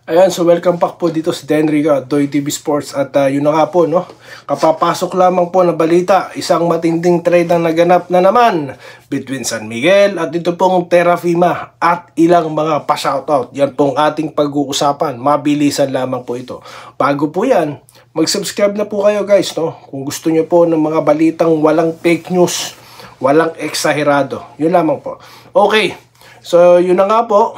Ayan, so welcome back po dito si Denrico at Doy TV Sports at yun na nga po, no? Kapapasok lamang po na balita, isang matinding trade ang naganap na naman between San Miguel at ito pong Terrafima at ilang mga pa-shoutout. Yan pong ating pag-uusapan, mabilisan lamang po ito. Bago po yan, mag-subscribe na po kayo guys, no? Kung gusto nyo po ng mga balitang walang fake news, walang eksaherado, yun lamang po. Okay, so yun na nga po.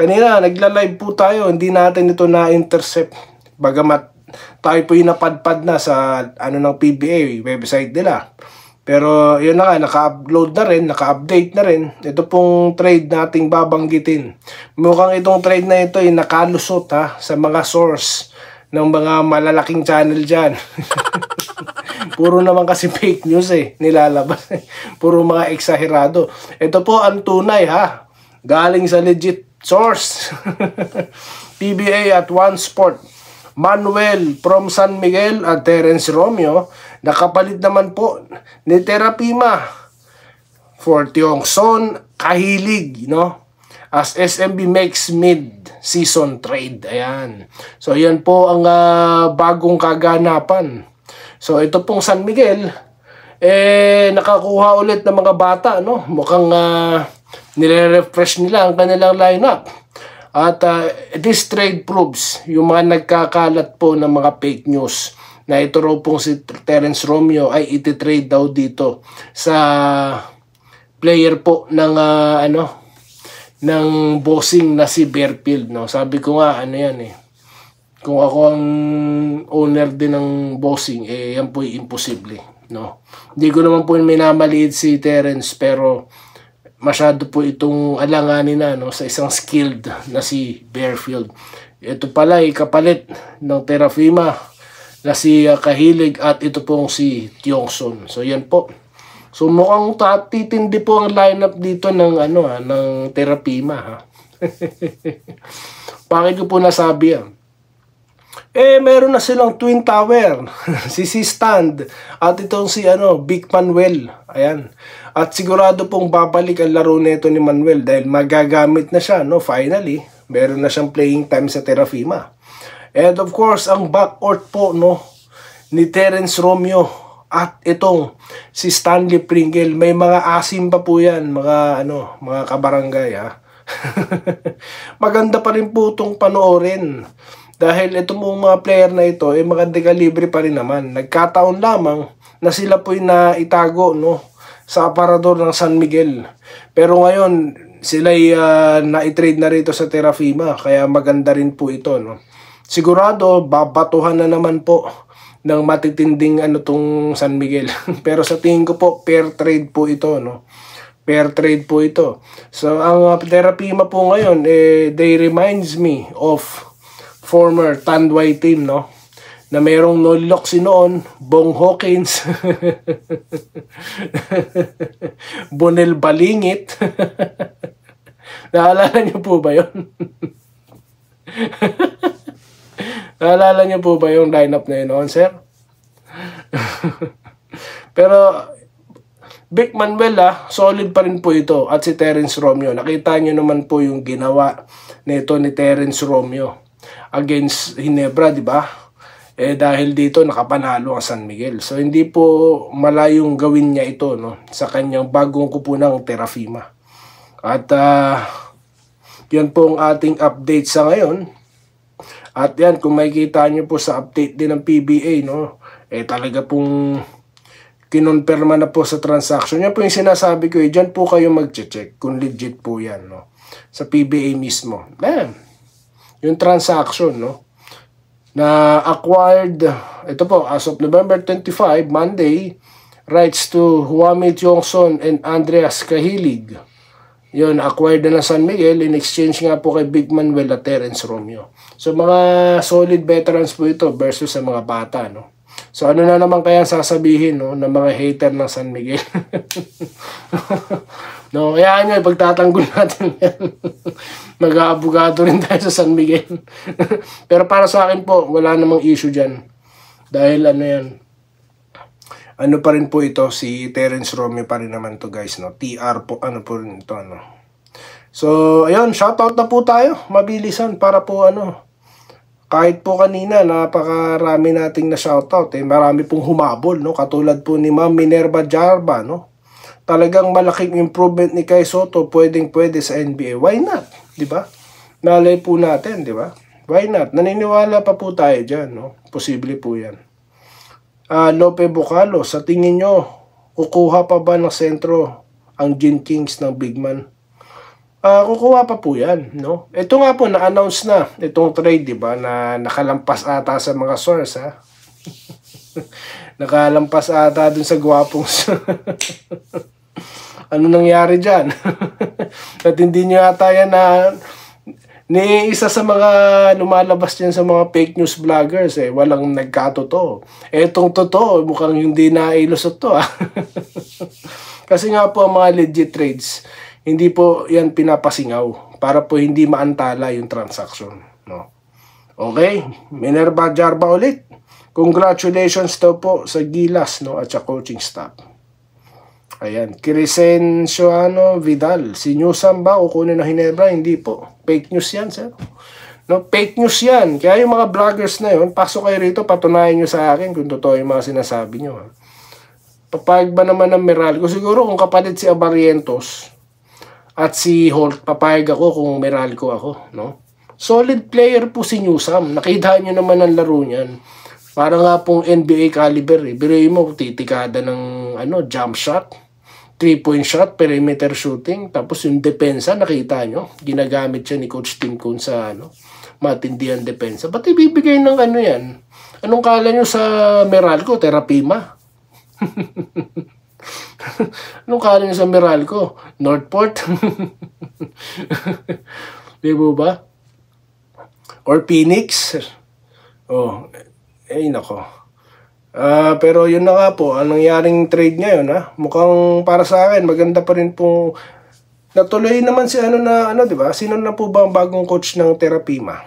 Kanina, nagla-live po tayo, hindi natin ito na-intercept. Bagamat tayo po yung napadpad na sa ng PBA website nila. Pero yun na nga, naka-upload na rin, naka-update na rin. Ito pong trade nating babanggitin. Mukhang itong trade na ito ay nakalusot sa mga source ng mga malalaking channel dyan. Puro naman kasi fake news nilalabas. Puro mga eksaherado. Ito po ang tunay galing sa legit source. PBA at One Sport. Manuel from San Miguel at Terence Romeo nakapalit naman po ni Terrafima for Tiongson Kahilig, as SMB makes mid-season trade. Ayan. So yan po ang bagong kaganapan. So ito pong San Miguel nakakuha ulit ng mga bata, mukhang nire-refresh nila ang kanilang lineup. At this trade proves yung mga nagkakalat po ng mga fake news na ito raw pong si Terence Romeo ay iti-trade daw dito sa player po ng ng bossing na si Bearfield, Sabi ko nga kung ako ang owner din ng bossing, yan po imposible, Hindi ko naman po minamaliit si Terence, pero masyado po itong alanganin sa isang skilled na si Bearfield. Ito pala kapalit ng Terrafima na si Kahilig at ito pong si Tiongson. So yan po. So mukhang titindi po ang lineup dito ng ng Terrafima Bakit ko po nasabi yan? Meron na silang twin tower, si Stand at itong si Big Manuel. Ayan. At sigurado pong babalik ang laro nito ni Manuel dahil magagamit na siya, finally. Meron na siyang playing time sa Terrafima. And of course, ang backcourt po, ni Terence Romeo at itong si Stanley Pringle. May mga asim pa po yan, mga kabarangay, Maganda pa rin po itong panoorin. Dahil itong mga player na ito, mga dekalibre pa rin naman. Nagkataon lamang na sila po'y naitago, sa aparador ng San Miguel. Pero ngayon, sila'y na-trade na rito sa Terrafima. Kaya maganda rin po ito, Sigurado, babatuhan na naman po ng matitinding tong San Miguel. Pero sa tingin ko po, fair trade po ito, Fair trade po ito. So, ang Terrafima po ngayon, they reminds me of former Tanduay team, na mayroong Noloxy noon, Bong Hawkins, Bonel Balingit. Naalala niyo po ba yun? Naalala niyo po ba yung lineup na yun, sir? Pero Big Manuel, solid pa rin po ito. At si Terence Romeo, nakita niyo naman po yung ginawa nito ni Terence Romeo against Ginebra, di ba? Dahil dito nakapanalo ang San Miguel. So hindi po malayong gawin niya ito, sa kanyang bagong kupunang Terrafima. At yan po ang ating update sa ngayon. At yan, kung makikita niyo po sa update din ng PBA, talaga pong kinonperma na po sa transaction. Yan po yung sinasabi ko, dyan po kayo mag-check kung legit po yan, sa PBA mismo. Yung transaction, na acquired, ito po, as of November 25, Monday, rights to Huami Tiongson and Andreas Kahilig. Yun, acquired na ng San Miguel in exchange nga po kay Big Manuel at Terence Romeo. So, mga solid veterans po ito versus sa mga bata, So, ano na naman kaya sasabihin, ng mga hater ng San Miguel? Kaya nyo, ipagtatanggol natin yan. Mag-aabogado rin tayo sa San Miguel. Pero para sa akin po, wala namang issue dyan. Dahil yan, pa rin po ito, si Terence Romeo pa rin naman to guys, TR po, po rin ito, So, ayun, shoutout na po tayo. Mabilisan para po kahit po kanina, napakarami nating na shoutout. Marami pong humabol, no? Katulad po ni Ma'am Minerva Jarba, no? Talagang malaking improvement ni Kai Sotto, pwedeng-pwede sa NBA. Why not? Di ba? Nalay po natin, di ba? Why not? Naniniwala pa po tayo dyan, no? Posible po yan. Lope Bocalo, sa tingin nyo, kukuha pa ba ng sentro ang Gin Kings ng big man? Kukuha pa po yan, no? Ito nga po, na-announce na itong trade, di ba? Na nakalampas ata sa mga source, ha? Nakalampas ata dun sa gwapong ano nangyari dyan? At hindi nyo ata yan na ni isa sa mga lumalabas dyan sa mga fake news vloggers, walang nagkatotoo. Etong totoo, mukhang hindi na ilusot to, ha? Kasi nga po ang mga legit trades, hindi po yan pinapasingaw para po hindi maantala yung transaction, no? Okay, Minerva Jarba ulit. Congratulations daw po sa Gilas, no, at sa coaching staff. Ayan, Crescencio Vidal, si Newsam ba o kunin na Hinebra? Hindi po. Fake news yan, sir. No, fake news yan. Kaya yung mga vloggers na yun, pasok kayo rito, patunayan nyo sa akin kung totoo yung mga sinasabi nyo, ha? Papayag ba naman ng Meralco? Siguro kung kapalit si Abarrientos at si Holt, papayag ako kung Meralco ako, no? Solid player po si Newsam. Nakita nyo naman ang laro niyan. Para nga pong NBA caliber, Biruin mo, titikada ng jump shot, 3-point shot, perimeter shooting, tapos yung depensa, nakita nyo, ginagamit siya ni Coach Tim Cone sa matindihan depensa. Ba't ibibigay ng yan? Anong kala nyo sa Meralco? Terapima? Anong kala nyo sa Meralco? Northport? Di ba? Or Phoenix? Oh, nako. Pero yun na nga po, ang nangyaring trade ngayon, mukhang para sa akin, maganda pa rin po. Natuloy naman si di ba? Sino na po ba ang bagong coach ng Terapima?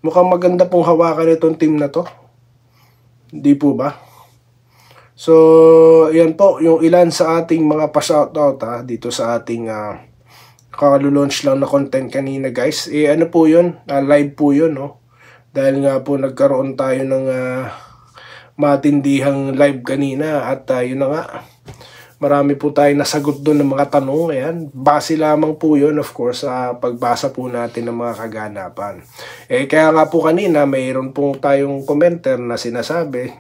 Mukhang maganda pong hawakan itong team na to. Di po ba? So, yan po, yung ilan sa ating mga pa-shoutout dito sa ating kalu-launch lang na content kanina, guys. Ano po yun? Live po yun, no? Dahil nga po nagkaroon tayo ng matindihang live kanina at yun na nga, marami po tayo nasagot doon ng mga tanong. Ayan, base lamang po yun, of course, sa pagbasa po natin ng mga kaganapan. Kaya nga po kanina, mayroon po tayong commenter na sinasabi,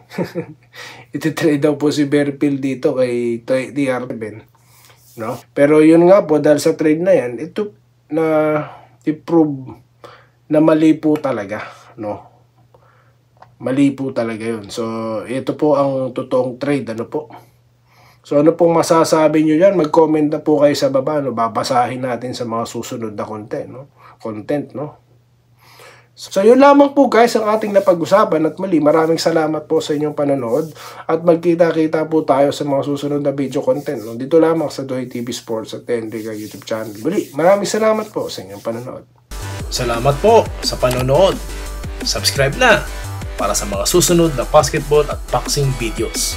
ititrade daw po si Berfield dito kay DR7. No? Pero yun nga po, dahil sa trade na yan, ito na i-prove na mali po talaga. No, mali po talaga yun. So, ito po ang totoong trade. Po? So, ano pong masasabi nyo yan? Mag-comment na po kayo sa baba. Babasahin natin sa mga susunod na content. So, yun lamang po, guys, ang ating napag-usapan. At muli, maraming salamat po sa inyong panonood. At magkita-kita po tayo sa mga susunod na video content. Dito lamang sa Doy TV Sports at Enrica YouTube channel. Muli, maraming salamat po sa inyong panonood. Salamat po sa panonood. Subscribe na para sa mga susunod na basketball at boxing videos.